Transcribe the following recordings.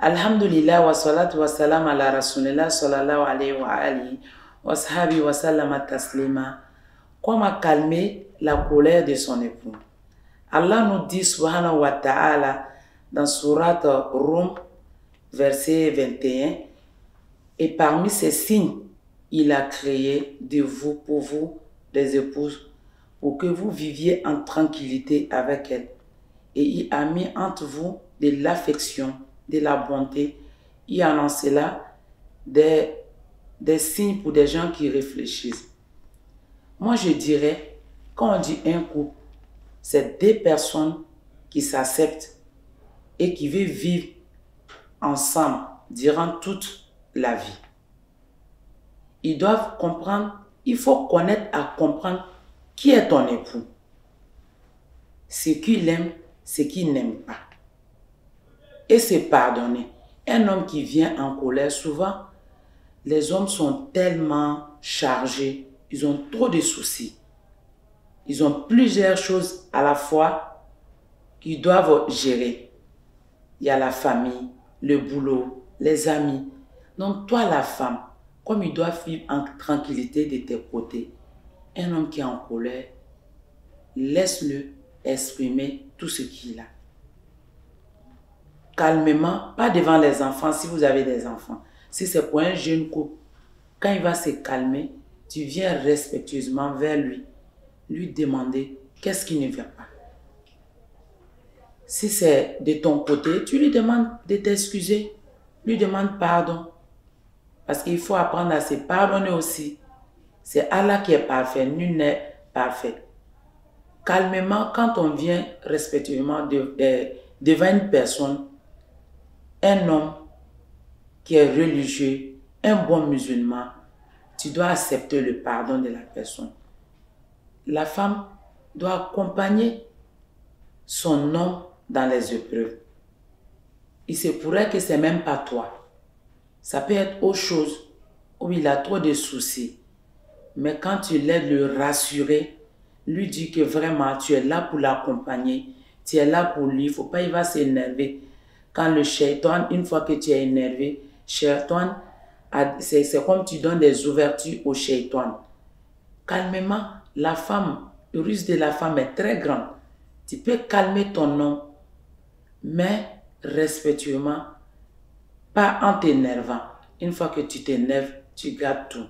Alhamdulillah wa salatu wa salam ala rasulillah sallallahu alayhi wa alihi wa sahabi wa sallama taslima. Comment calmer la colère de son époux? Allah nous dit subhanahu wa ta'ala dans Surat Rum, verset 21, et parmi ces signes, il a créé de vous, pour vous, des épouses, pour que vous viviez en tranquillité avec elles. Et il a mis entre vous de l'affection, de la bonté. Il y a en cela des signes pour des gens qui réfléchissent. Moi, je dirais, quand on dit un couple, c'est deux personnes qui s'acceptent et qui veulent vivre ensemble durant toute la vie. Ils doivent comprendre, il faut connaître à comprendre qui est ton époux, ce qu'il aime, ce qu'il n'aime pas. Et se pardonner. Un homme qui vient en colère, souvent, les hommes sont tellement chargés, ils ont trop de soucis. Ils ont plusieurs choses à la fois qu'ils doivent gérer. Il y a la famille, le boulot, les amis. Donc toi, la femme, comme il doit vivre en tranquillité de tes côtés, un homme qui est en colère, laisse-le exprimer tout ce qu'il a. Calmement, pas devant les enfants si vous avez des enfants. Si c'est pour un jeune couple, quand il va se calmer, tu viens respectueusement vers lui demander qu'est-ce qui ne vient pas. Si c'est de ton côté, tu lui demandes de t'excuser, lui demandes pardon. Parce qu'il faut apprendre à se pardonner aussi. C'est Allah qui est parfait, nul n'est parfait. Calmement, quand on vient respectueusement devant une personne, un homme qui est religieux, un bon musulman, tu dois accepter le pardon de la personne. La femme doit accompagner son homme dans les épreuves. Il se pourrait que ce n'est même pas toi. Ça peut être autre chose où il a trop de soucis. Mais quand tu l'aides, le rassurer, lui dire que vraiment tu es là pour l'accompagner, tu es là pour lui, il ne faut pas, il va s'énerver. Quand le shaitan, une fois que tu es énervé, shaitan, c'est comme tu donnes des ouvertures au shaitan. Calmement, la femme, le risque de la femme est très grand. Tu peux calmer ton homme, mais respectueusement, pas en t'énervant. Une fois que tu t'énerves, tu gardes tout.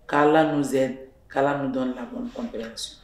Qu'Allah nous aide, qu'Allah nous donne la bonne compréhension.